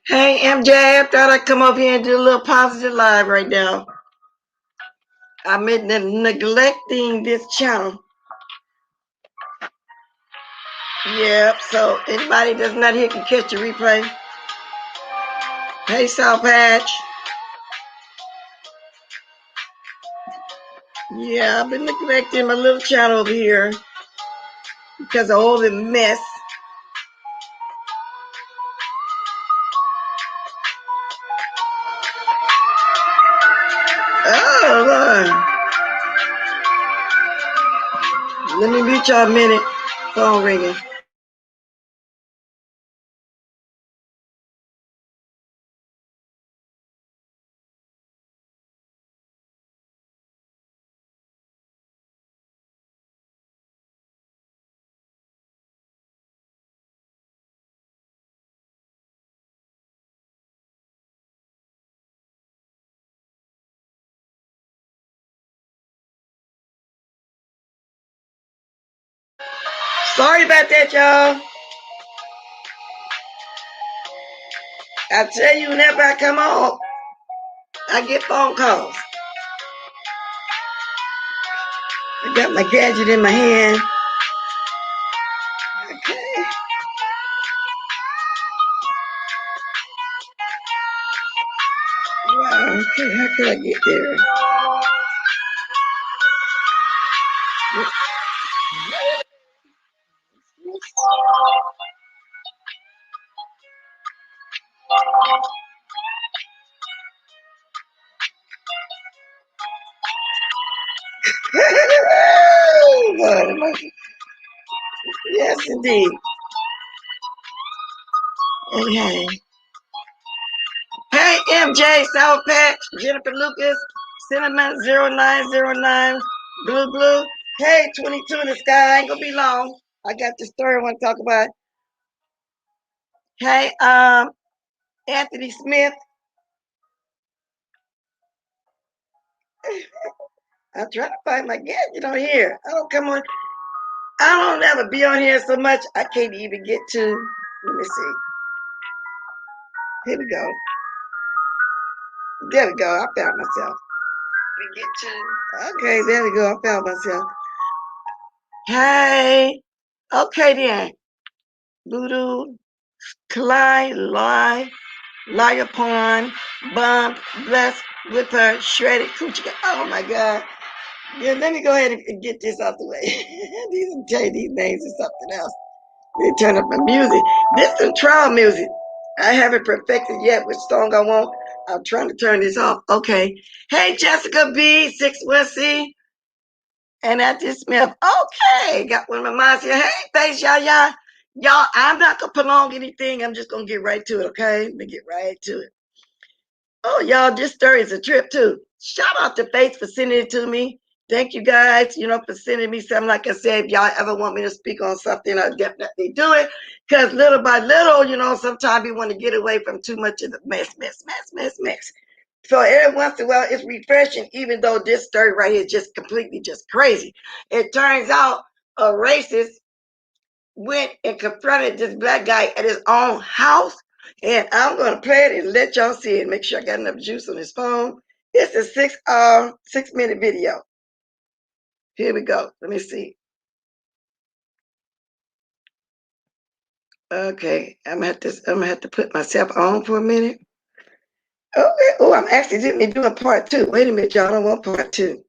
Hey MJ, I thought I'd come over here and do a little positive live right now. I'm neglecting this channel. Yep, so anybody that's not here can catch the replay. Hey South Patch. Yeah, I've been neglecting my little channel over here because of all the mess. Oh Lord. Let me mute y'all a minute. Phone ringing. Sorry about that, y'all. I tell you, whenever I come on, I get phone calls. I got my gadget in my hand. Okay. Wow, okay, how could I get there? Yes, indeed. Okay. Hey, MJ, South Patch, Jennifer Lucas, Cinnamon 0909, Blue Blue. Hey, 22 in the sky. I ain't gonna be long. I got this story I want to talk about. Hey, Anthony Smith. I'm trying to find my gadget on here. I don't come on. I don't ever be on here so much. I can't even get to. Let me see. Here we go. There we go. I found myself. We get to. Okay, there we go. I found myself. Hey. Okay then. Voodoo, Clyde, lie, liar pawn, bump, blessed with her shredded coochie. Oh my God. Yeah, let me go ahead and get this out the way. These names are something else. Let me turn up my music. This is trial music. I haven't perfected yet which song I want. I'm trying to turn this off. Okay. Hey, Jessica B, 61C. And at this Smith, okay, got one of my moms here. Hey, thanks, y'all. Y'all, I'm not gonna prolong anything. I'm just gonna get right to it, okay? Let me get right to it. Oh, y'all, this story is a trip too. Shout out to Faith for sending it to me. Thank you guys, for sending me something. Like I said, if y'all ever want me to speak on something, I'll definitely do it. Because little by little, sometimes you want to get away from too much of the mess. So every once in a while, it's refreshing, even though this story right here is just completely just crazy. It turns out a racist went and confronted this black guy at his own house. And I'm going to play it and let y'all see it. Make sure I got enough juice on his phone. It's a 6-minute video. Here we go. Let me see. Okay, I'm gonna have to put myself on for a minute. Okay. Oh, I'm accidentally doing part two. Wait a minute, y'all. I don't want part two.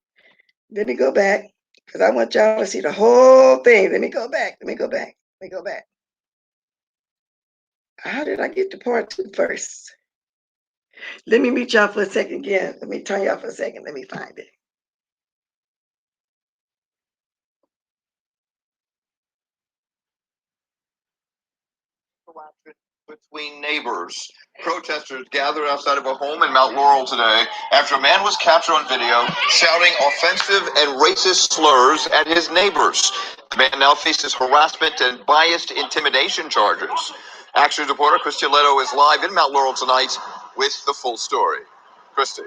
Let me go back because I want y'all to see the whole thing. Let me go back. How did I get to part two first? Let me mute y'all for a second again. Let me turn y'all for a second. Let me find it. Between neighbors. Protesters gathered outside of a home in Mount Laurel today after a man was captured on video shouting offensive and racist slurs at his neighbors. The man now faces harassment and biased intimidation charges. Action reporter Christy Leto is live in Mount Laurel tonight with the full story. Christy.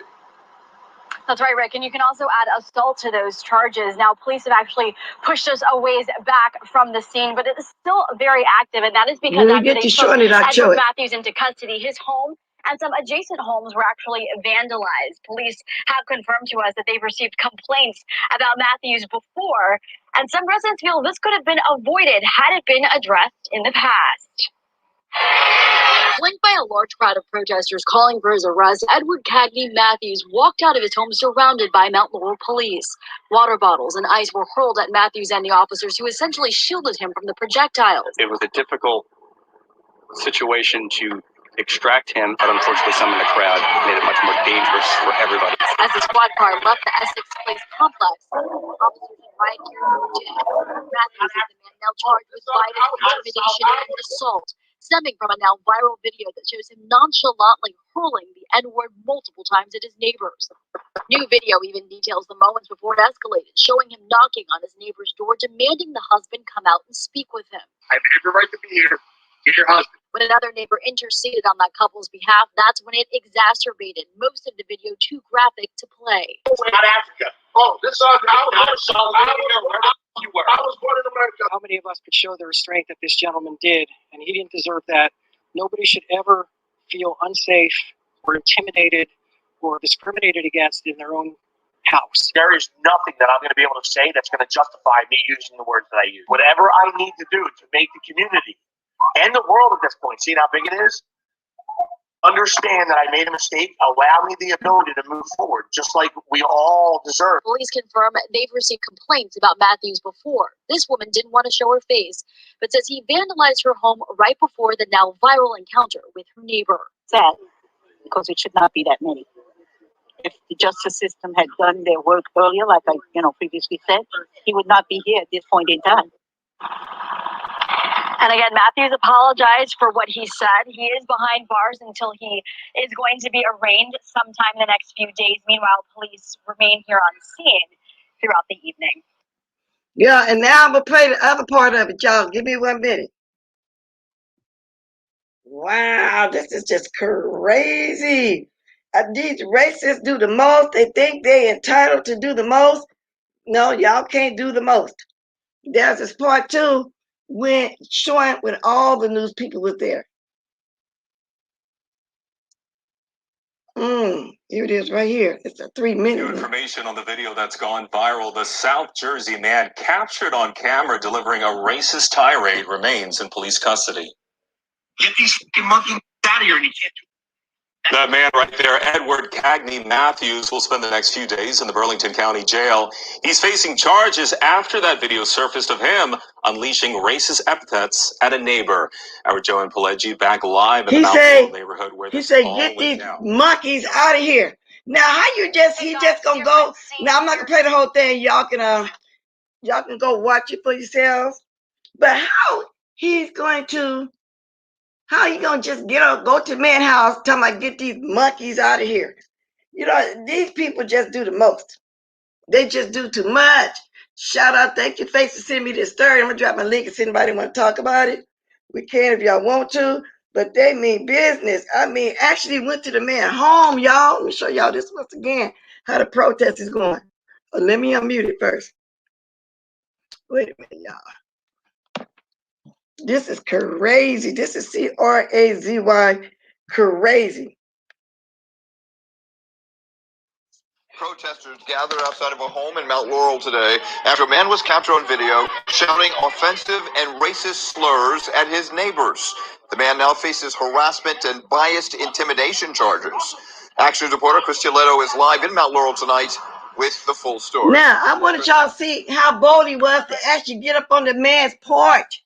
That's right, Rick. And you can also add assault to those charges. Now, police have actually pushed us a ways back from the scene, but it is still very active. And that is because after they took Edward Matthews into custody, his home and some adjacent homes were actually vandalized. Police have confirmed to us that they've received complaints about Matthews before, and some residents feel this could have been avoided had it been addressed in the past. Flanked by a large crowd of protesters calling for his arrest, Edward Cagney Matthews walked out of his home surrounded by Mount Laurel police. Water bottles and ice were hurled at Matthews and the officers, who essentially shielded him from the projectiles. It was a difficult situation to extract him, but unfortunately some in the crowd made it much more dangerous for everybody. As the squad car left the Essex Place complex, officers in riot gear moved in. Matthews is the man now charged with violence, intimidation, and assault, stemming from a now viral video that shows him nonchalantly hurling the N-word multiple times at his neighbors. New video even details the moments before it escalated, showing him knocking on his neighbor's door, demanding the husband come out and speak with him. I have every right to be here. Get your husband. When another neighbor interceded on that couple's behalf, that's when it exacerbated. Most of the video too graphic to play. Not Africa. Oh, this I was born in America. How many of us could show the restraint that this gentleman did, and he didn't deserve that? Nobody should ever feel unsafe or intimidated or discriminated against in their own house. There is nothing that I'm going to be able to say that's going to justify me using the words that I use. Whatever I need to do to make the community and the world at this point, see how big it is? Understand that I made a mistake, allow me the ability to move forward, just like we all deserve. Police confirm they've received complaints about Matthews before. This woman didn't want to show her face, but says he vandalized her home right before the now viral encounter with her neighbor. Sad, because it should not be that many. If the justice system had done their work earlier, like I previously said, he would not be here at this point in time. And again, Matthews apologized for what he said. He is behind bars until he is going to be arraigned sometime in the next few days. Meanwhile, police remain here on scene throughout the evening. Yeah, and now I'm going to play the other part of it, y'all. Give me 1 minute. Wow, this is just crazy. These racists do the most. They think they're entitled to do the most. No, y'all can't do the most. There's this part two when showing when all the news people was there. Here it is right here. It's a 3-minute. New information on the video that's gone viral. The South Jersey man captured on camera delivering a racist tirade remains in police custody. Get these fucking monkeys out of here, and you can't do. That man right there, Edward Cagney Matthews, will spend the next few days in the Burlington County Jail. He's facing charges after that video surfaced of him unleashing racist epithets at a neighbor. Our Joanne Pileggi back live in the Mount Laurel neighborhood where he said, "Get these monkeys out of here." Now, how he just gonna go? Now, I'm not gonna play the whole thing. Y'all can go watch it for yourselves. But how he gonna just go to the man's house talking about get these monkeys out of here? These people just do the most. They just do too much. Shout out, thank you, Face, for sending me this story. I'm gonna drop my link if anybody want to talk about it. We can if y'all want to, but they mean business. I mean, actually went to the man's home, y'all. Let me show y'all this once again, how the protest is going. Let me unmute it first. Wait a minute, y'all. This is crazy. This is CRAZY, crazy. Protesters gathered outside of a home in Mount Laurel today after a man was captured on video shouting offensive and racist slurs at his neighbors. The man now faces harassment and biased intimidation charges. Action reporter Chris Leto is live in Mount Laurel tonight with the full story. Now, I wanted y'all to see how bold he was to actually get up on the man's porch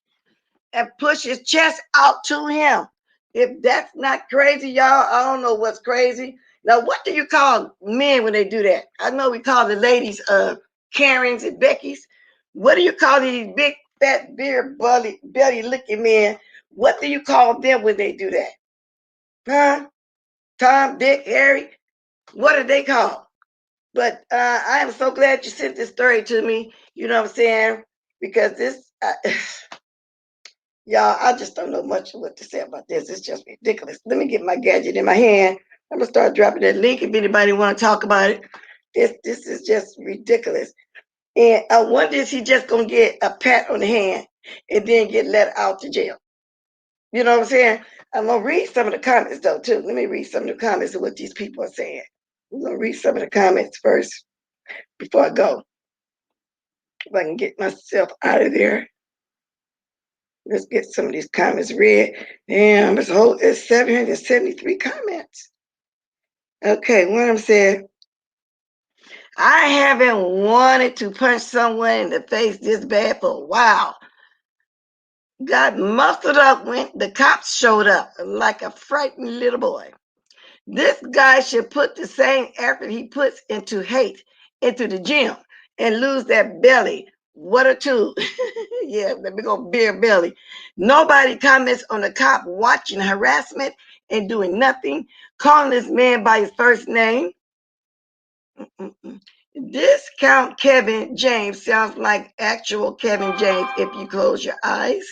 and push his chest out to him. If that's not crazy, y'all, I don't know what's crazy. Now, what do you call men when they do that? I know we call the ladies Karens and Beckys. What do you call these big, fat, beard, belly-looking men? What do you call them when they do that? Huh? Tom, Dick, Harry? What do they call? But I am so glad you sent this story to me. You know what I'm saying? Because this... y'all, I just don't know much of what to say about this. It's just ridiculous. Let me get my gadget in my hand. I'm going to start dropping that link if anybody want to talk about it. This is just ridiculous. And I wonder is he just gonna get a pat on the hand and then get let out to jail? You know what I'm saying? I'm gonna read some of the comments though too. Let me read some of the comments of what these people are saying. I'm gonna read some of the comments first before I go. If I can get myself out of there. Let's get some of these comments read. Damn, it's 773 comments. Okay, one of them said, I haven't wanted to punch someone in the face this bad for a while. Got mustered up when the cops showed up like a frightened little boy. This guy should put the same effort he puts into hate into the gym and lose that belly. What a tool. Yeah, the big old beer belly. Nobody comments on the cop watching harassment and doing nothing, calling this man by his first name. Discount Kevin James sounds like actual Kevin James if you close your eyes.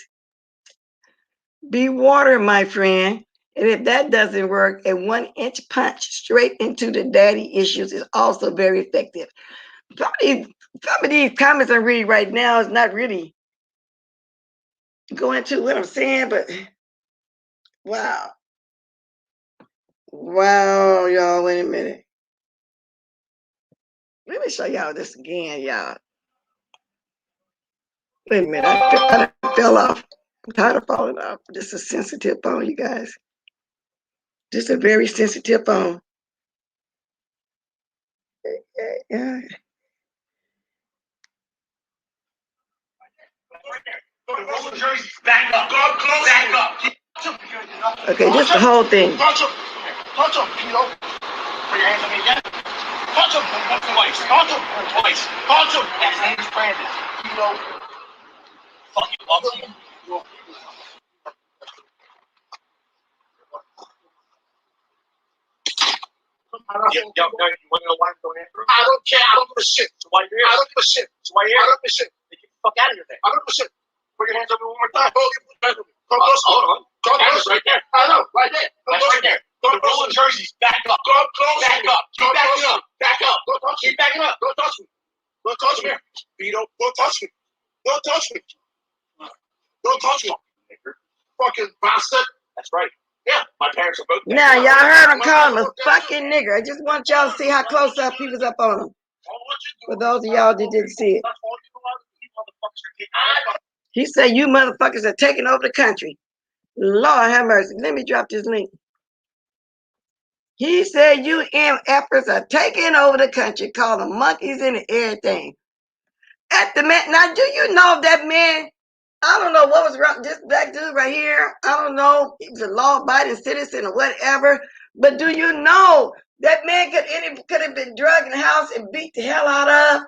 Be water, my friend. And if that doesn't work, a 1-inch punch straight into the daddy issues is also very effective. Some of these comments I'm reading right now is not really going to what I'm saying, but wow. Wow, y'all, wait a minute. Let me show y'all this again, y'all. Wait a minute, I fell off. I'm tired of falling off. This is a sensitive phone, you guys. This is a very sensitive phone. Yeah. Back up. Back up. Okay, just the whole thing. Punch him, Pino. Put your hands on me again. Punch him twice. Punch him twice. Punch him. His name's Brandon. Pino. Fucking love you. You want to know why I'm going after him? I don't care. I don't give a shit. So why you're here? I don't give a shit. So why you're here? I don't give a shit. Then get the fuck out of here then. I don't give a shit. Put your hands on me one more time. Hold on. Hold on. That's right there. I know. Right there. That's right there. The rolling jerseys. Back up. Back up. Keep backing up. Back up. Keep backing up. Don't touch me. Don't touch me. Vito, don't touch me. Don't touch me. Don't touch me. Fucking bastard. That's right. Yeah, my parents are both. Now, y'all heard him call him a fucking nigger. I just want y'all to see how close up he was up on him. For those of y'all that didn't see it. He said, you motherfuckers are taking over the country. Lord have mercy. Let me drop this link. He said, you MFers are taking over the country, calling monkeys and everything. At the man, now, do you know that man? I don't know what was wrong. This black dude right here, I don't know. He's a law-abiding citizen or whatever. But do you know that man could have been drugged in the house and beat the hell out of?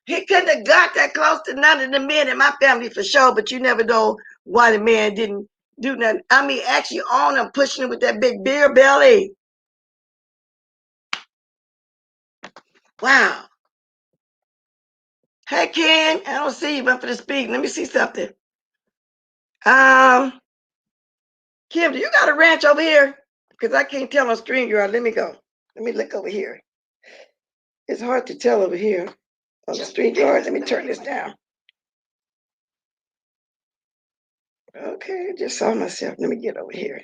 He couldn't have got that close to none of the men in my family for sure, but you never know why the man didn't do nothing. I mean, actually on him, pushing him with that big beer belly. Wow. Hey, Ken, I don't see you, but for the speak. Let me see something. Kim, do you got a ranch over here? Because I can't tell on StreamYard. Let me go. Let me look over here. It's hard to tell over here on the StreamYard. Let me turn this down. Okay, just saw myself. Let me get over here.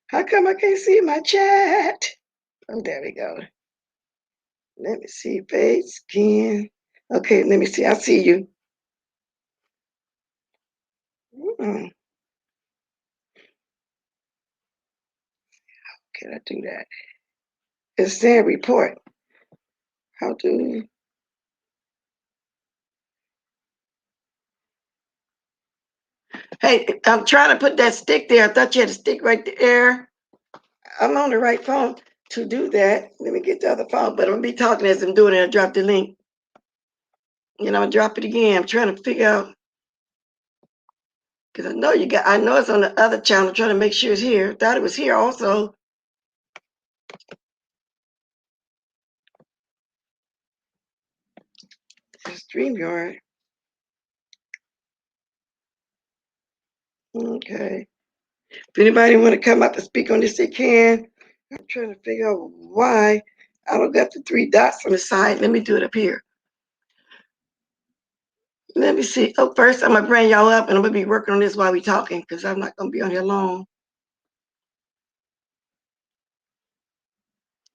How come I can't see my chat? Oh, there we go. Let me see, face, Ken. Okay, let me see. I see you. How can I do that? It's saying report. How do... Hey, I'm trying to put that stick there. I thought you had a stick right there. I'm on the right phone to do that. Let me get the other phone, but I'm gonna be talking as I'm doing it. I dropped the link. And I'm gonna drop it again. I'm trying to figure out, because I know it's on the other channel. I'm trying to make sure it's here. Thought it was here also. StreamYard. Okay. If anybody want to come up and speak on this, they can. I'm trying to figure out why I don't got the 3 dots on the side. Let me do it up here. Let me see. Oh, first I'm gonna bring y'all up, and I'm gonna be working on this while we talking, because I'm not gonna be on here long.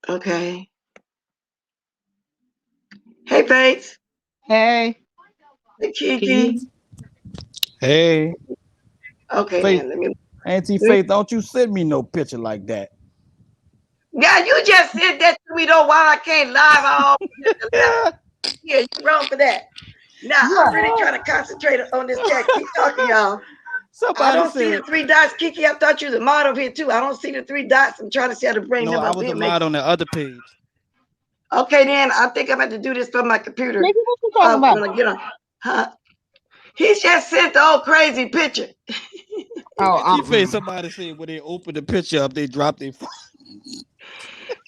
Okay. Hey, Faith. Hey. Hey, Kiki. Hey, Okay, Faith, then let me. Auntie Faith, don't you send me no picture like that. Yeah, you just said that to me though while I can't live all yeah, you're wrong for that. Now I'm really trying to concentrate on this chat. Keep talking, y'all. I Somebody don't see the said 3 dots. Kiki, I thought you was a model here too. I don't see the 3 dots. I'm trying to see how to bring no, them I up was here. allowed on the other page. Okay, then I think I'm about to do this from my computer. What you talking about? When I get on. Huh? He just sent the old crazy picture. Auntie Faith, somebody said when they opened the picture up, they dropped their phone.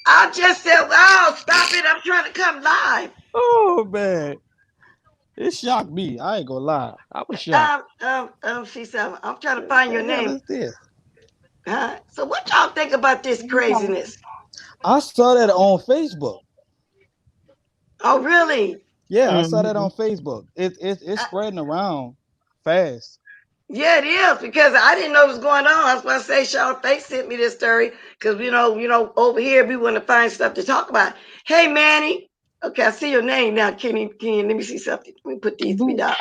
I just said, wow, stop it. I'm trying to come live. Oh man. It shocked me. I ain't gonna lie. I was shocked. She said, I'm trying to find your What the hell name. is this? So what y'all think about this craziness? I saw that on Facebook. Oh, really? Yeah, I saw that on Facebook. It's spreading around fast. Yeah, it is, because I didn't know what was going on. I was going to say, Charlotte Face sent me this story because, over here we want to find stuff to talk about. Hey, Manny. Okay, I see your name now. Can you let me see something? Let me put these 3 dots.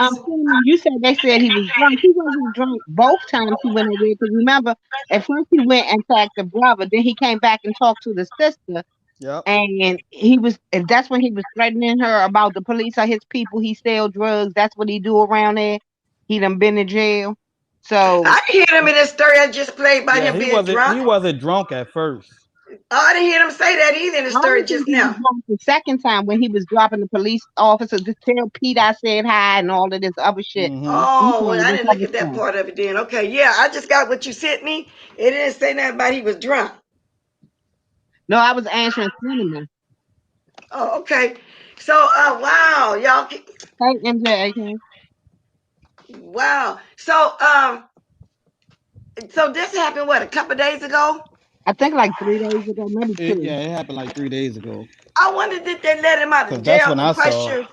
You said they said he was drunk. He wasn't drunk both times he went away. Because remember, at first he went and attacked the brother. Then he came back and talked to the sister. Yep. And that's when he was threatening her about the police are his people. He sell drugs. That's what he do around there. He done been in jail. So I didn't hear him in this story I just played about Yeah, him being he drunk. wasn't drunk at first. Oh, I didn't hear him say that either in the I story don't think just he was now. drunk the second time when he was dropping the police officer to tell Pete I said hi and all of this other shit. Mm-hmm. Oh, well, I This didn't look other at that stuff. part of it then. Okay, yeah, I just got what you sent me. It didn't say nothing about he was drunk. No, I was answering cinnamon. Oh, okay. So, wow, y'all. Hey, MJ. Okay. Wow. So this happened what, a couple days ago? I think like 3 days ago, maybe two. It happened like 3 days ago. I wonder did they let him out of Cause that's jail? when I saw it.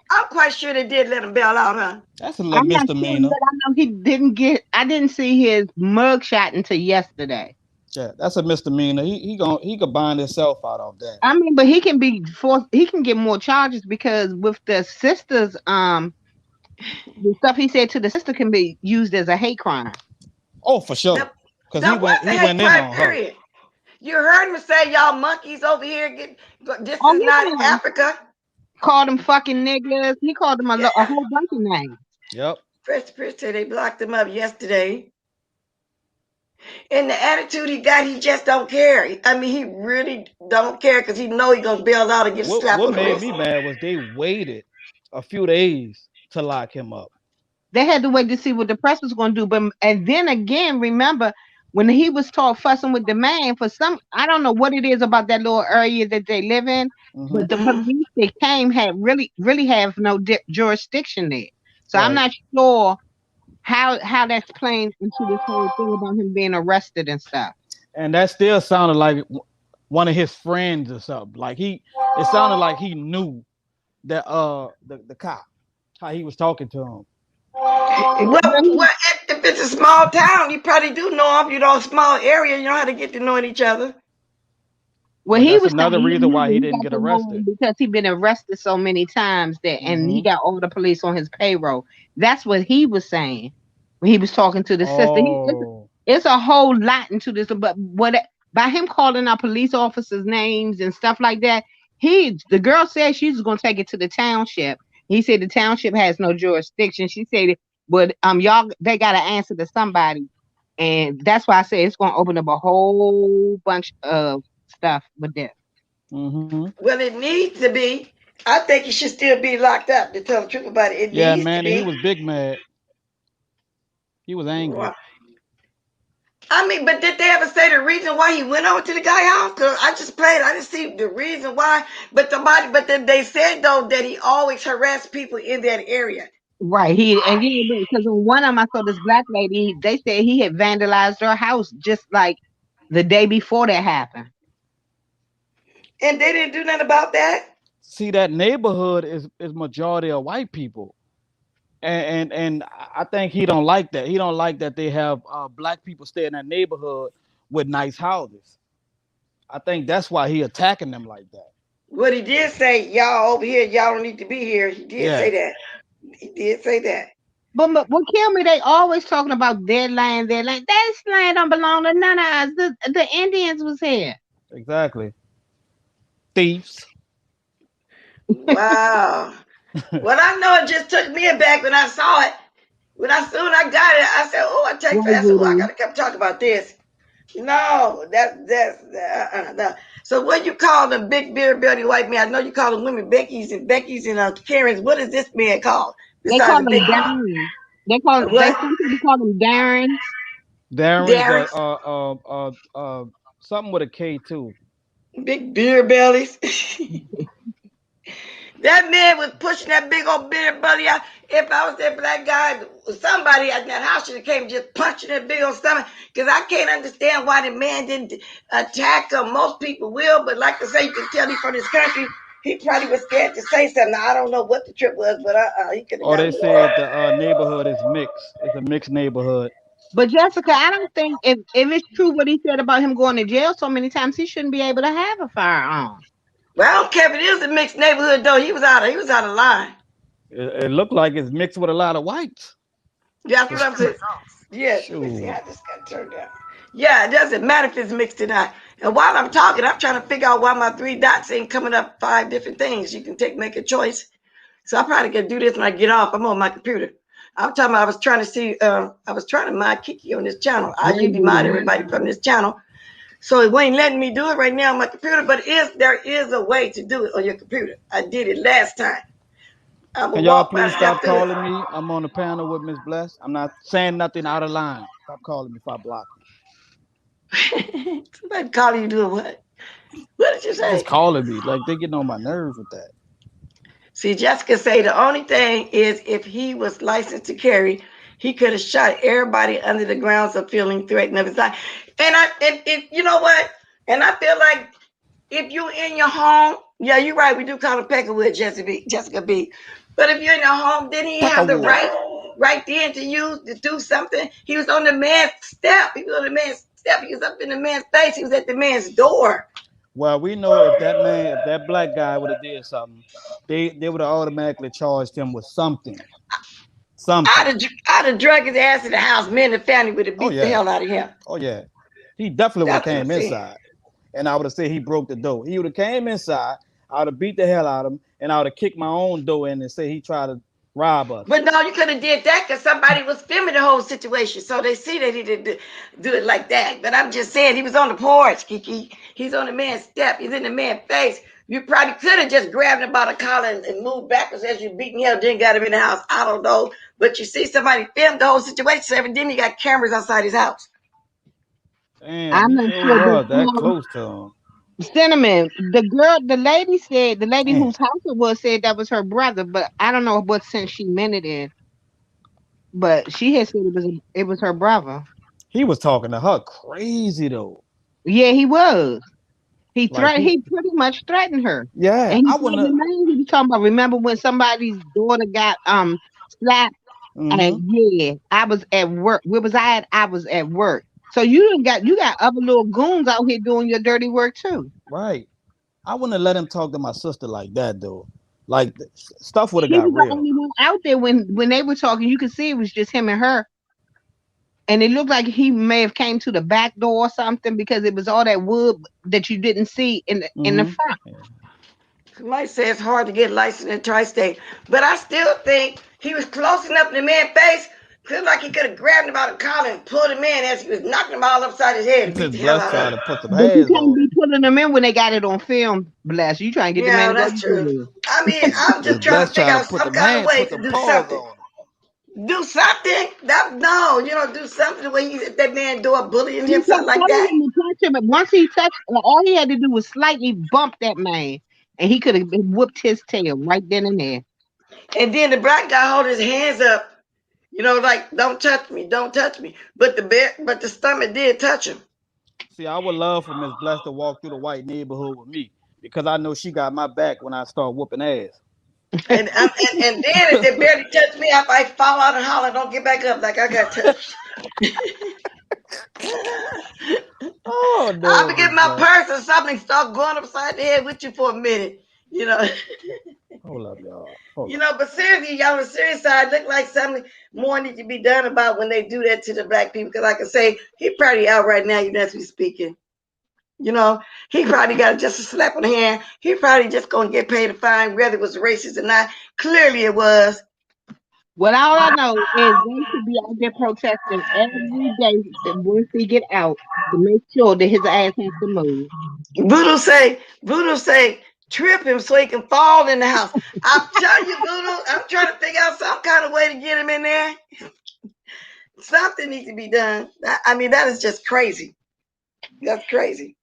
I'm quite sure they did let him bail out, huh? That's a little I'm not sure misdemeanor. yet. I know he didn't get. I didn't see his mug shot until yesterday. Yeah, that's a misdemeanor. He could bind himself out of that. I mean, but he can be forced. He can get more charges because with the sisters, the stuff he said to the sister can be used as a hate crime. Oh, for sure. Cause That was a he hate went in crime, on her. period. You heard me say, y'all monkeys over here. This Oh, is not Africa. Called them fucking niggas. He called them a whole bunch of names. Yep. Chris said they blocked him up yesterday. And the attitude he got, he just don't care. I mean, he really don't care because he know he gonna bail out and get slapped What on the made wrist. me mad was they waited a few days to lock him up. They had to wait to see what the press was going to do. But and then again, remember when he was fussing with the man for some, I don't know what it is about that little area that they live in, but the police that came had really have no jurisdiction there. So I'm not sure how that's playing into this whole thing about him being arrested and stuff. And that still sounded like one of his friends or something. Like it sounded like he knew that the cop, how he was talking to him. Well, if it's a small town, you probably do know him. A small area, you know how to get to knowing each other. Well, But he that's was saying another reason why he didn't got get to know him arrested. because he'd been arrested so many times and he got all the police on his payroll. That's what he was saying when he was talking to the sister. It's a whole lot into this, but by him calling out police officers' names and stuff like that, the girl said she was gonna take it to the township. He said the township has no jurisdiction. She said, but y'all they gotta answer to somebody. And that's why I say it's gonna open up a whole bunch of stuff with this. Well, it needs to be. I think he should still be locked up. To tell the truth about it, it needs to be. He was big mad. He was angry. I mean, but did they ever say the reason why he went over to the guy's house? Because I just played. I didn't see the reason why. But then they said though that he always harassed people in that area. Right. Because on one of them I saw this black lady. They said he had vandalized her house just like the day before that happened. And they didn't do nothing about that? See, that neighborhood is majority of white people. And I think he don't like that. He don't like that they have black people stay in that neighborhood with nice houses. I think that's why he attacking them like that. What he did say, y'all over here, y'all don't need to be here. He did say Yeah, that. He did say that. But what killed me, they always talking about their land, their land. This land don't belong to none of us. The Indians was here. exactly. Thieves. Wow. Well, I know it just took me aback when I saw it. When I soon I got it, I said, "Oh, I take Right, that." I said, "Oh, I Voodoo. gotta come talk about this." No, no. So what you call them big beer belly white men? I know you call them women Becky's and Karens. What is this man called They besides call the them big Darren. what? Some people call them Darrens. Darren's Darren's something with a K too. big beer bellies. That man was pushing that big old beer belly out. If I was that black guy, somebody at that house should have came just punching that big old stomach. Because I can't understand why the man didn't attack him. Most people will, but like I say, you can tell he's from this country. He probably was scared to say something. Now, I don't know what the trip was, but he could have Oh, got they me. said the neighborhood is mixed. It's a mixed neighborhood. But Jessica, I don't think if it's true what he said about him going to jail so many times, he shouldn't be able to have a firearm. Well, I don't care if it is a mixed neighborhood, though. He was out of line. It looked like it's mixed with a lot of whites. That's what I'm saying. Yes, let me see Shoot. how this got turned out. Yeah, it doesn't matter if it's mixed or not. And while I'm talking, I'm trying to figure out why my three dots ain't coming up 5 different things. You can make a choice. So I probably can do this when I get off. I'm on my computer. I'm talking about I was trying to see, I was trying to mod Kiki on this channel. I Right, usually mod Voodoo. everybody from this channel. So it ain't letting me do it right now on my computer, but there is a way to do it on your computer. I did it last time. I will Can y'all walk please myself stop through calling me? I'm on the panel with Miss Bless. I'm not saying nothing out of line. Stop calling me if I block it. Somebody calling you doing what? What did you you. Just say? calling me. Like they getting on my nerves with that. See, Jessica say the only thing is if he was licensed to carry, he could have shot everybody under the grounds of feeling threatened of his life. And you know what? And I feel like if you in your home, yeah, you're right. We do call him Peckerwood, Jessica B. But if you're in your home, didn't he have the Peckerwood. right then to use to do something? He was on the man's step. He was on the man's step. He was up in the man's face. He was at the man's door. Well, we know if that black guy would have did something, they would have automatically charged him with something. Something. I'd have drug his ass in the house. Me and the family would have Oh beat the yeah. hell out of him. Oh yeah. He definitely would have That's what I'm came saying. inside. And I would have said he broke the door. He would have came inside, I would have beat the hell out of him, and I would have kicked my own door in and say he tried to rob us. But no, you could have did that because somebody was filming the whole situation, so they see that he didn't do it like that. But I'm just saying, he was on the porch, Kiki. He's on the man's step. He's in the man's face. You probably could have just grabbed him by the collar and moved backwards as you beating him, then got him in the house. I don't know. But you see somebody filmed the whole situation, so then he got cameras outside his house. Damn, I'm he not sure sure, was that but close to him. Cinnamon, the lady Damn. whose house it was said that was her brother, but I don't know what sense she meant it in. But she had said it was her brother. He was talking to her crazy though. Yeah, he was. Like He pretty much threatened her. yeah, And he I said wouldn't the have. name he was talking about. Remember when somebody's daughter got slapped? And Mm-hmm. yeah, I was at work. Where was I at? I was at work. So you got other little goons out here doing your dirty work too. Right. I wouldn't have let him talk to my sister like that though. Like stuff would have He got was the real. only one out there when they were talking. You could see it was just him and her. And it looked like he may have came to the back door or something because it was all that wood that you didn't see in the Mm-hmm. front. Yeah. Somebody say it's hard to get licensed in tri-state, but I still think he was close enough to the man's face. Feels like he could have grabbed him by the collar and pulled him in as he was knocking him all upside his head and beat Just the hell blessed out of trying him. to put some But you hands can't on be him. pulling them in when they got it on film, Blast. You trying to get the man Yeah, to go that's to true. jail. I mean, I'm just Just trying to blessed figure trying to out put some them kind of hands, way put to them do paws something. on him. Do something. Do something the way you that man door bullying He him, kept something like telling that. him to touch him, but once he touched, all he had to do was slightly bump that man, and he could have whooped his tail right then and there. And then the black guy hold his hands up, like don't touch me, don't touch me. But the stomach did touch him. See, I would love for Miss Blessed to walk through the white neighborhood with me because I know she got my back when I start whooping ass. And then if they barely touch me, if I fall out and holler, don't get back up like I got touched. Oh no! I'll be getting my purse or something, start going upside the head with you for a minute, you know. Hold up, y'all. Hold You up. know, but seriously, y'all, on the serious side, look like something more needs to be done about when they do that to the black people. Because, like I say, he probably out right now, you know, as we speaking. You know, he probably got just a slap on the hand. He probably just going to get paid a fine, whether it was racist or not. Clearly it was. Well, all I know is they should be out there protesting every day once they get out to make sure that his ass has to move. Voodoo say, trip him so he can fall in the house. I'm telling you, Voodoo, I'm trying to figure out some kind of way to get him in there. Something needs to be done. I mean, that is just crazy. That's crazy.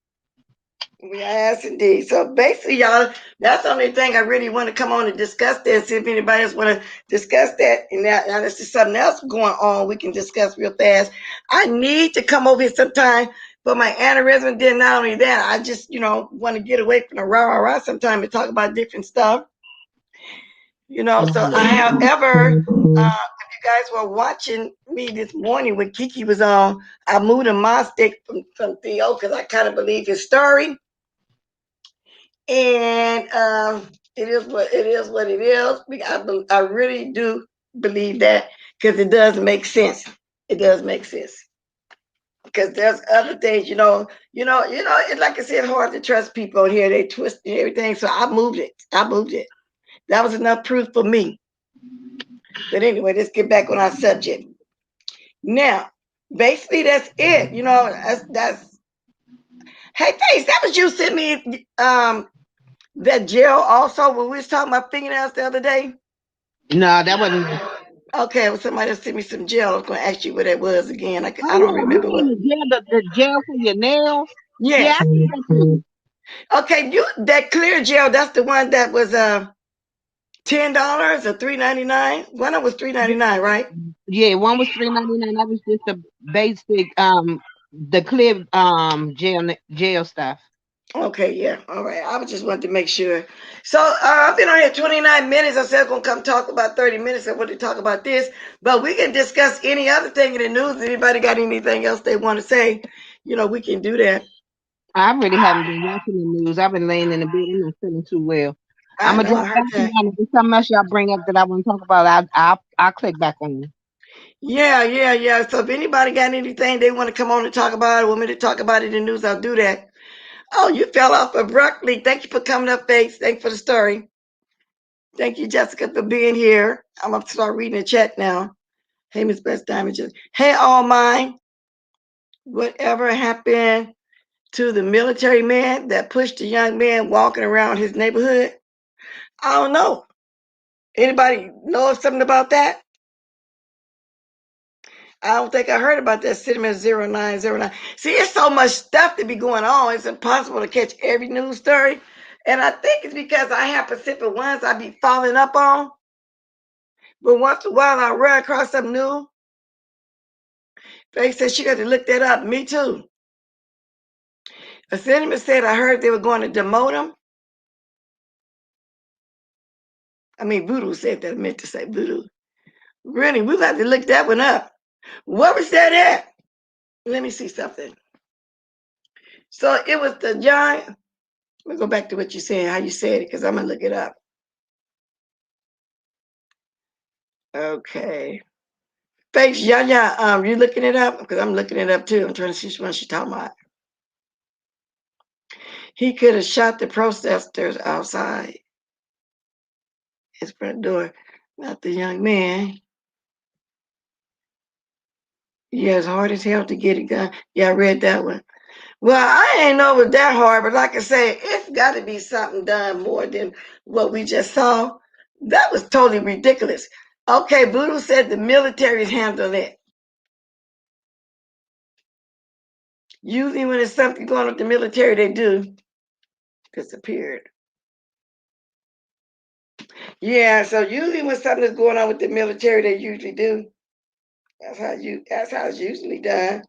Yes, indeed. So basically, y'all, that's the only thing I really want to come on and discuss this. See if anybody else want to discuss that. And now this is something else going on we can discuss real fast. I need to come over here sometime for my aneurysm. Then not only that, I just, you know, want to get away from the rah sometime and talk about different stuff. You know, so however, if you guys were watching me this morning when Kiki was on, I moved a mod stick from Theo because I kind of believe his story. And it is what it is. What it is. I really do believe that because it does make sense. It does make sense because there's other things, It's like I said, hard to trust people on here. They twist everything, so I moved it. That was enough proof for me. But anyway, let's get back on our subject. Now, basically, that's it. You know, that's. Hey, Face, that was you sent me that gel also when we was talking about fingernails the other day. No, that wasn't. Okay, well, somebody else sent me some gel. I was going to ask you what it was again. I don't remember what. The gel for your nails. Yes. Yeah, I think that too. Okay, that clear gel. That's the one that was $10 or $3.99. One of was $3.99, right? Yeah, one was $3.99. That was just the basic the clear gel stuff. Okay, yeah. All right. I was just wanted to make sure. So I've been on here 29 minutes. I said I'm going to come talk about 30 minutes. I want to talk about this. But we can discuss any other thing in the news. Anybody got anything else they want to say? You know, we can do that. I really haven't been watching the news. I've been laying in the bed. I'm not feeling too well. I'm gonna drop back on. If there's something else y'all bring up that I want to talk about, I'll click back on you. Yeah. So if anybody got anything they want to come on and talk about, or want me to talk about it in the news, I'll do that. Oh, you fell off abruptly. Thank you for coming up, Faith. Thank you for the story. Thank you, Jessica, for being here. I'm going to start reading the chat now. Hey, Miss Best Diamond. Hey, All Mine. Whatever happened to the military man that pushed a young man walking around his neighborhood? I don't know. Anybody know something about that? I don't think I heard about that. Cinnamon 0909. See, it's so much stuff to be going on. It's impossible to catch every news story. And I think it's because I have specific ones I be following up on. But once in a while, I run across something new. They said she got to look that up. Me too. A cinnamon said, I heard they were going to demote him. I mean, Voodoo said that. I meant to say Voodoo. Really, we'll have to look that one up. What was that at? Let me see something. So it was the giant. Let me go back to what you said, how you said it, because I'm going to look it up. Okay. Thanks, yeah. You looking it up? Because I'm looking it up too. I'm trying to see which one she's talking about. He could have shot the protesters outside his front door, not the young man. Yeah, it's hard as hell to get it done. Yeah, I read that one. Well, I ain't know it was that hard, but like I say, it's got to be something done more than what we just saw. That was totally ridiculous. Okay, Voodoo said the military's handled it. Usually when there's something going on with the military, they do. Disappeared. Yeah, so usually when something is going on with the military, they usually do. That's how it's usually done.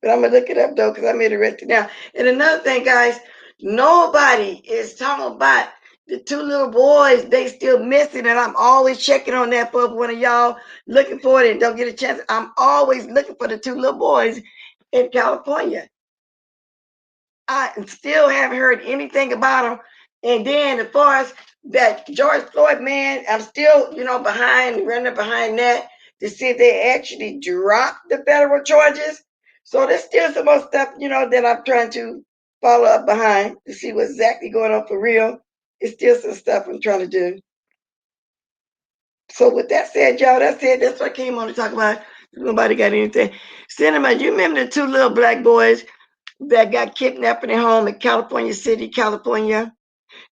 But I'm gonna look it up though, because I made it written down. And another thing, guys, Nobody is talking about the two little boys. They still missing, and I'm always checking on that for one of y'all looking for it and don't get a chance. I'm always looking for the two little boys in California. I still haven't heard anything about them. And then as far as that George Floyd man, I'm still, running behind that to see if they actually dropped the federal charges. So there's still some more stuff, that I'm trying to follow up behind to see what's exactly going on for real. It's still some stuff I'm trying to do. So with that said, y'all, that's what I came on to talk about. Nobody got anything. Cinema, you remember the two little black boys that got kidnapped in their home in California City, California,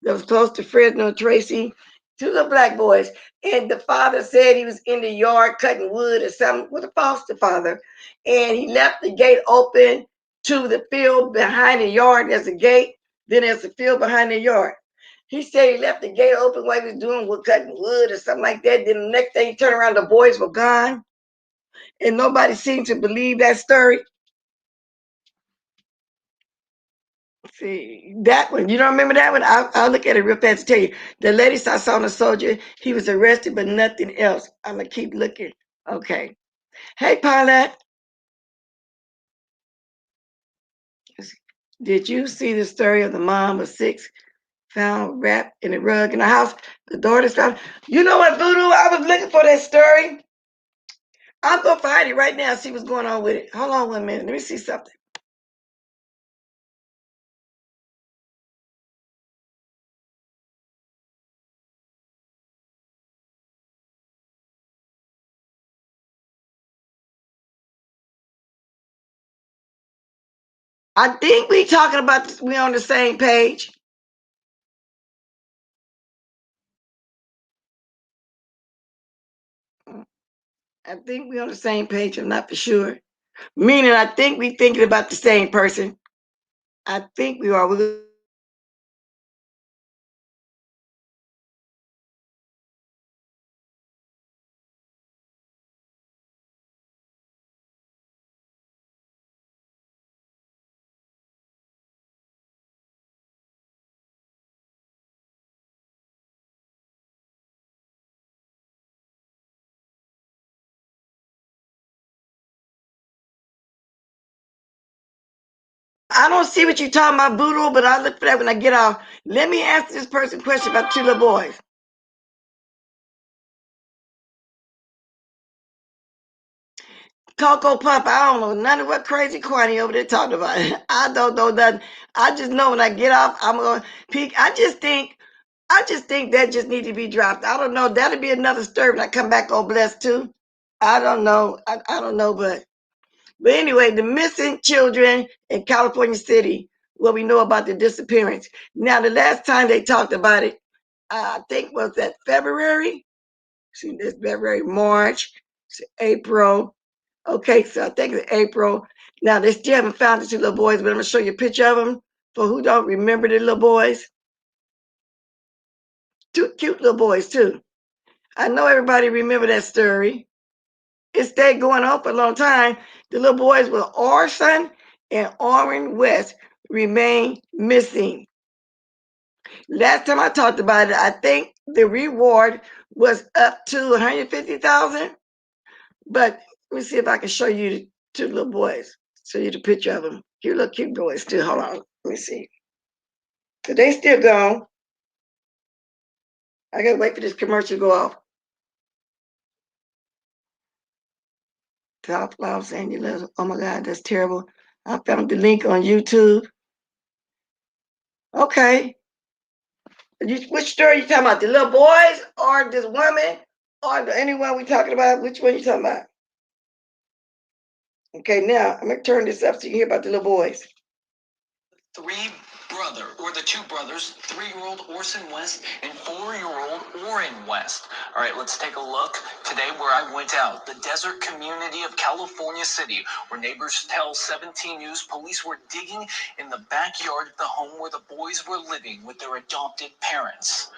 that was close to Fresno and Tracy? Two little black boys. And the father said he was in the yard cutting wood or something with a foster father. And he left the gate open to the field behind the yard. There's a gate, then there's a field behind the yard. He said he left the gate open while he was doing cutting wood or something like that. Then the next day he turned around, the boys were gone. And nobody seemed to believe that story. See, that one, you don't remember that one? I'll look at it real fast to tell you. The lady saw a soldier. He was arrested, but nothing else. I'm going to keep looking. Okay. Hey, Paulette. Did you see the story of the mom of 6 found wrapped in a rug in the house? The daughter's found. You know what, Voodoo? I was looking for that story. I'm going to find it right now and see what's going on with it. Hold on 1 minute. Let me see something. I think we talking about this. We on the same page. I think we on the same page. I'm not for sure. Meaning, I think we thinking about the same person. I think we are. I don't see what you're talking about, Voodoo, but I'll look for that when I get off. Let me ask this person a question about 2 little boys. Cocoa Puff, I don't know none of what crazy Kwani over there talking about. I don't know nothing. I just know when I get off, I'm gonna peek. I just think that just needs to be dropped. I don't know. That'll be another story when I come back on Blessed too. I don't know. I don't know, but anyway, the missing children in California City, what we know about the disappearance. Now, the last time they talked about it, I think was that February. See, this February, March, April. Okay, so I think it's April. Now, they still haven't found the 2 little boys, but I'm going to show you a picture of them for who don't remember the little boys. 2 cute little boys, too. I know everybody remember that story. It stayed going on for a long time. The little boys with Orson and Orrin West remain missing. Last time I talked about it, I think the reward was up to $150,000. But let me see if I can show you the 2 little boys. Show you the picture of them. Cute little cute boys too. Hold on. Let me see. So they still gone. I gotta wait for this commercial to go off. South Los Angeles. Oh my God, that's terrible. I found the link on YouTube. Okay. Which story you talking about? The little boys or this woman or anyone we talking about? Which one you talking about? Okay, now I'm gonna turn this up so you hear about the little boys. The 2 brothers, 3-year-old Orson West and 4-year-old Orrin West. All right, let's take a look today where I went out. The desert community of California City, where neighbors tell 17 News police were digging in the backyard of the home where the boys were living with their adopted parents.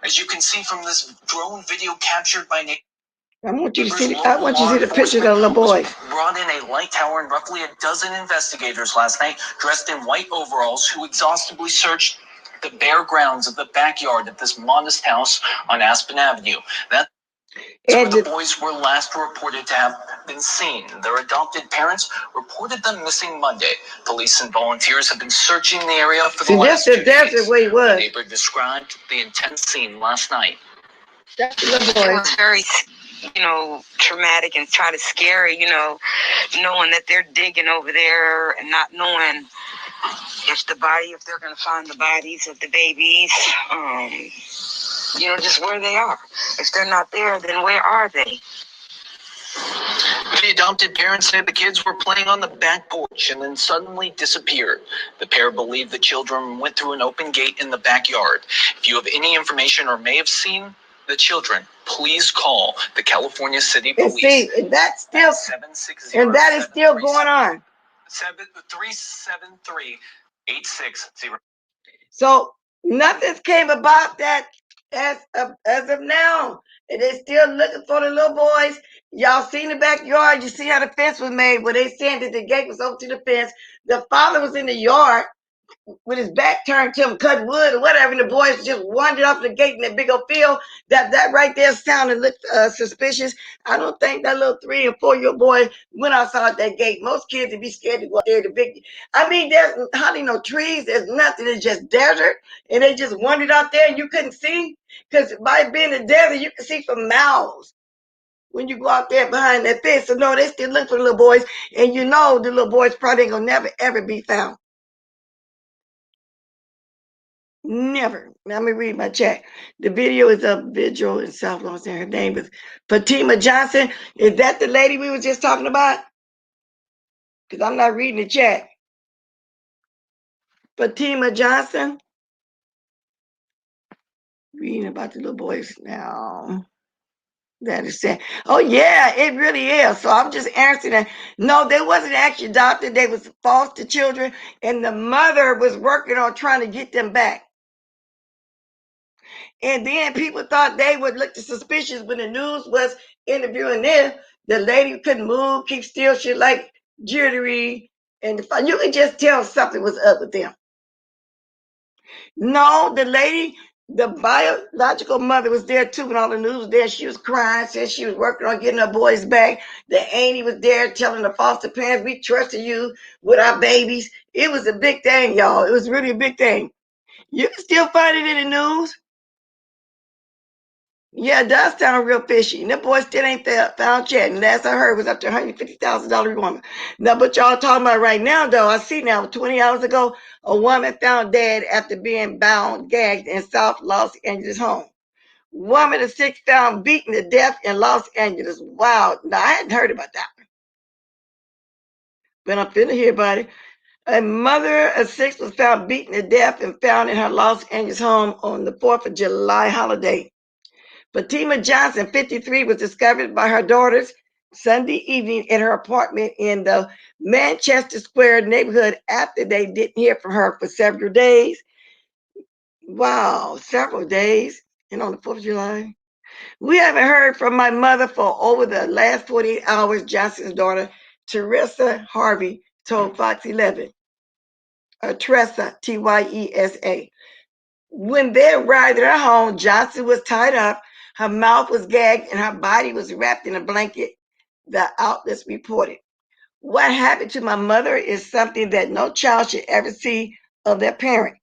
As you can see from this drone video captured by neighbors. I want you to see the pictures of the little boy. Brought in a light tower and roughly a dozen investigators last night, dressed in white overalls, who exhaustively searched the bare grounds of the backyard of this modest house on Aspen Avenue. That's where the boys were last reported to have been seen. Their adopted parents reported them missing Monday. Police and volunteers have been searching the area for the last 2 days. Where he was. The neighbor described the intense scene last night. That's the little boy. It was very, traumatic and kind of scary, knowing that they're digging over there and not knowing if they're going to find the bodies of the babies, just where they are. If they're not there, then where are they? The adopted parents said the kids were playing on the back porch and then suddenly disappeared. The pair believe the children went through an open gate in the backyard. If you have any information or may have seen the children, please call the California City Police. And that's still, and that is still going on. 373-860. So nothing's came about that as of now. And they're still looking for the little boys. Y'all seen the backyard. You see how the fence was made, where they saying that the gate was open to the fence. The father was in the yard with his back turned to him, cutting wood or whatever, and the boys just wandered off the gate in that big old field. That right there sounded looked suspicious. I don't think that little 3 and 4-year-old boy went outside that gate. Most kids would be scared to go out there. There's hardly no trees. There's nothing. It's just desert, and they just wandered out there, and you couldn't see, because by being in the desert, you can see for miles when you go out there behind that fence. So no, they still look for the little boys, and the little boys probably ain't gonna never ever be found. Never. Let me read my chat. The video is a vigil in South Los Angeles. Her name is Fatima Johnson. Is that the lady we were just talking about? Because I'm not reading the chat. Fatima Johnson. Reading about the little boys now. That is sad. Oh yeah, it really is. So I'm just answering that. No, they wasn't actually adopted. They was foster children, and the mother was working on trying to get them back. And then people thought they would look suspicious when the news was interviewing them. The lady couldn't move, keep still, she like jittery, and you could just tell something was up with them. No, the lady, the biological mother was there too when all the news was there. She was crying, said she was working on getting her boys back. The auntie was there telling the foster parents, we trusted you with our babies. It was a big thing, y'all. It was really a big thing. You can still find it in the news. Yeah, it does sound real fishy. And that boy still ain't found yet. And last I heard was up to $150,000 woman. Now, but y'all talking about right now, though, I see now 20 hours ago, a woman found dead after being bound, gagged in South Los Angeles home. Woman of 6 found beaten to death in Los Angeles. Wow. Now, I hadn't heard about that one, but I'm finna hear about it. A mother of 6 was found beaten to death and found in her Los Angeles home on the 4th of July holiday. Fatima Johnson, 53, was discovered by her daughters Sunday evening in her apartment in the Manchester Square neighborhood after they didn't hear from her for several days. Wow, several days. And on the 4th of July. We haven't heard from my mother for over the last 48 hours, Johnson's daughter, Teresa Harvey, told Fox 11. Teresa, Tyesa. When they arrived at her home, Johnson was tied up. Her mouth was gagged and her body was wrapped in a blanket, the outlets reported. What happened to my mother is something that no child should ever see of their parent.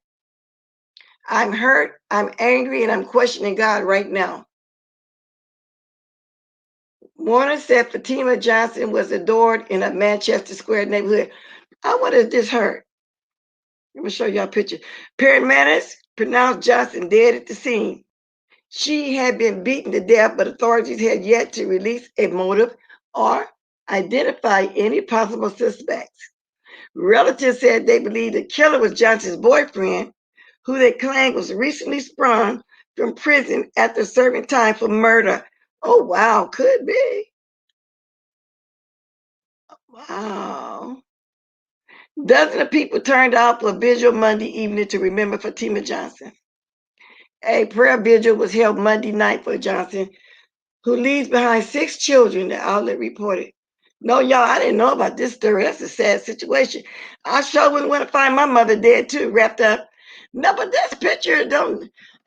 I'm hurt, I'm angry, and I'm questioning God right now. Warner said Fatima Johnson was adored in a Manchester Square neighborhood. I wonder if this hurt. Let me show y'all a picture. Paramedics pronounced Johnson dead at the scene. She had been beaten to death, but authorities had yet to release a motive or identify any possible suspects. Relatives said they believed the killer was Johnson's boyfriend, who they claimed was recently sprung from prison after serving time for murder. Oh, wow, could be. Wow. Dozens of people turned out for a vigil Monday evening to remember Fatima Johnson. A prayer vigil was held Monday night for Johnson, who leaves behind 6 children, the outlet reported. No, y'all, I didn't know about this story. That's a sad situation. I sure wouldn't want to find my mother dead too, wrapped up. No, but this picture is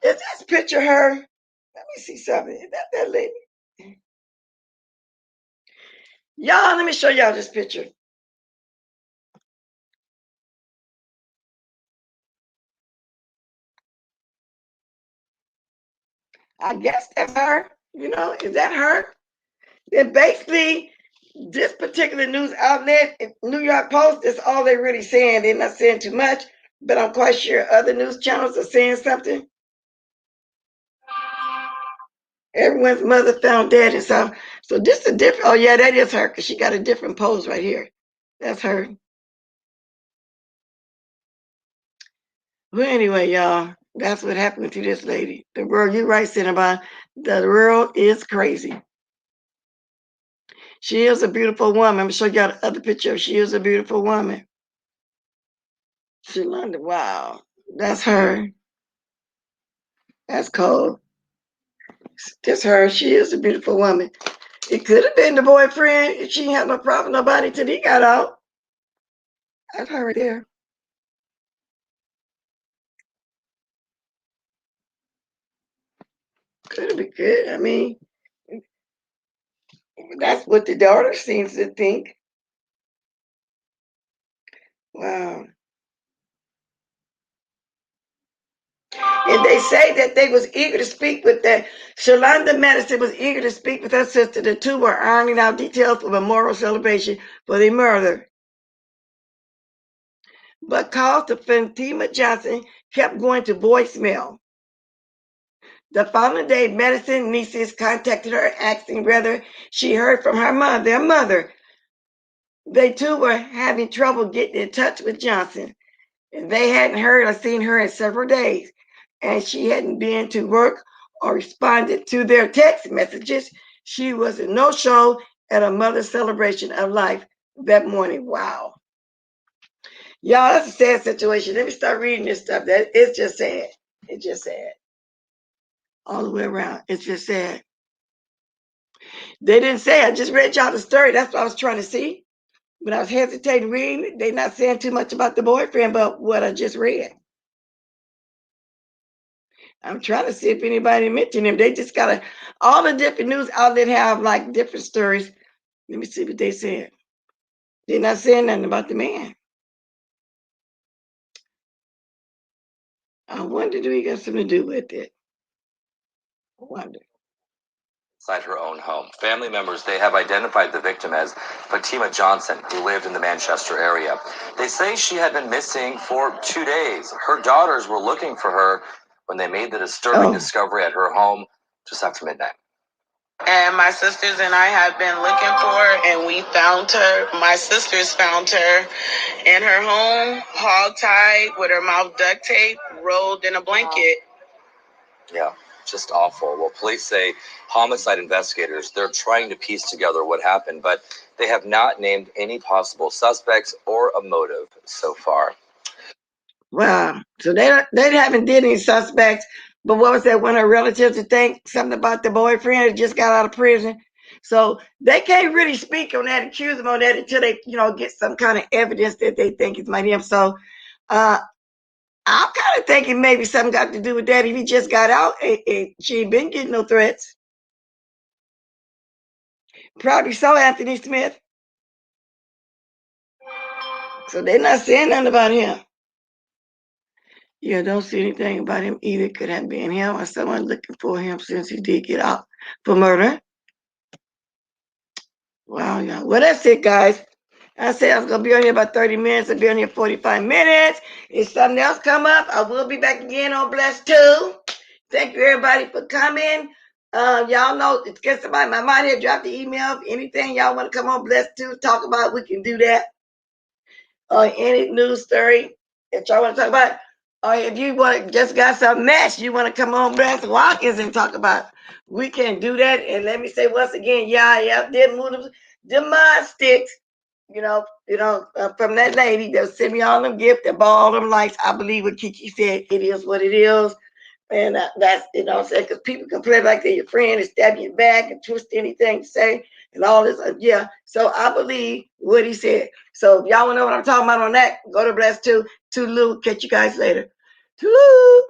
this picture her? Let me see something. Is that lady? Y'all, let me show y'all this picture. I guess that's her. You know, is that her? Then basically, this particular news outlet, New York Post, is all they're really saying. They're not saying too much, but I'm quite sure other news channels are saying something. Everyone's mother found dead and stuff. So this is a different. Oh yeah, that is her because she got a different pose right here. That's her. Well, anyway, y'all, that's what happened to this lady. The world, you're right, Cinnabon. The world is crazy. She is a beautiful woman. I'm gonna show y'all the other picture. She is a beautiful woman. Shalonda, wow, that's her. That's cold. That's her. She is a beautiful woman. It could have been the boyfriend if she didn't have no problem with nobody till he got out. That's her right there. Could have been good. I mean, that's what the daughter seems to think. Wow. And they say that they was eager to speak with that. Shalonda Madison was eager to speak with her sister. The two were ironing out details for a memorial celebration for their murder. But calls to Fatima Johnson kept going to voicemail. The following day, Madison nieces contacted her asking whether she heard from her mother, their mother. They too were having trouble getting in touch with Johnson. They hadn't heard or seen her in several days, and she hadn't been to work or responded to their text messages. She was a no-show at a mother's celebration of life that morning. Wow. Y'all, that's a sad situation. Let me start reading this stuff. It's just sad. It's just sad. All the way around. It's just sad. They didn't say. I just read y'all the story. That's what I was trying to see. But I was hesitating reading. They're not saying too much about the boyfriend, but what I just read. I'm trying to see if anybody mentioned him. They just got all the different news outlets have like different stories. Let me see what they said. They're not saying nothing about the man. I wonder, do he got something to do with it? I wonder. Inside her own home. Family members, they have identified the victim as Fatima Johnson, who lived in the Manchester area. They say she had been missing for 2 days. Her daughters were looking for her when they made the disturbing discovery at her home just after midnight. And my sisters and I have been looking for her, and we found her. My sisters found her in her home, hog-tied with her mouth duct tape, rolled in a blanket. Yeah, just awful. Well, police say homicide investigators, they're trying to piece together what happened, but they have not named any possible suspects or a motive so far. Wow. So they haven't did any suspects. But what was that? One of her relatives to think something about the boyfriend that just got out of prison. So they can't really speak on that, accuse him on that until they, get some kind of evidence that they think it's might him. So I'm kind of thinking maybe something got to do with that. If he just got out, she ain't been getting no threats. Probably so, Anthony Smith. So they're not saying nothing about him. Yeah, don't see anything about him either. Could have been him or someone looking for him since he did get out for murder. Wow, yeah. Well, that's it, guys. I said I was going to be on here about 30 minutes. I'll be on here 45 minutes. If something else come up, I will be back again on Blessed 2. Thank you, everybody, for coming. Y'all know, get somebody, my mind here, drop the email. If anything y'all want to come on Blessed 2, talk about, we can do that. Any news story that y'all want to talk about. Or if you just got some mess you want to come on Blessed Watkins and talk about, we can do that. And let me say once again, did move the mod sticks, from that lady that sent me all them gifts and bought all them lights. I believe what Kiki said, it is what it is. And that's, you know what I'm saying, because people can play like they're your friend and stab you in your back and twist anything to say and all this. Yeah. So I believe what he said. So if y'all want to know what I'm talking about on that, go to Bless 2. Toodaloo. Catch you guys later. Toodaloo.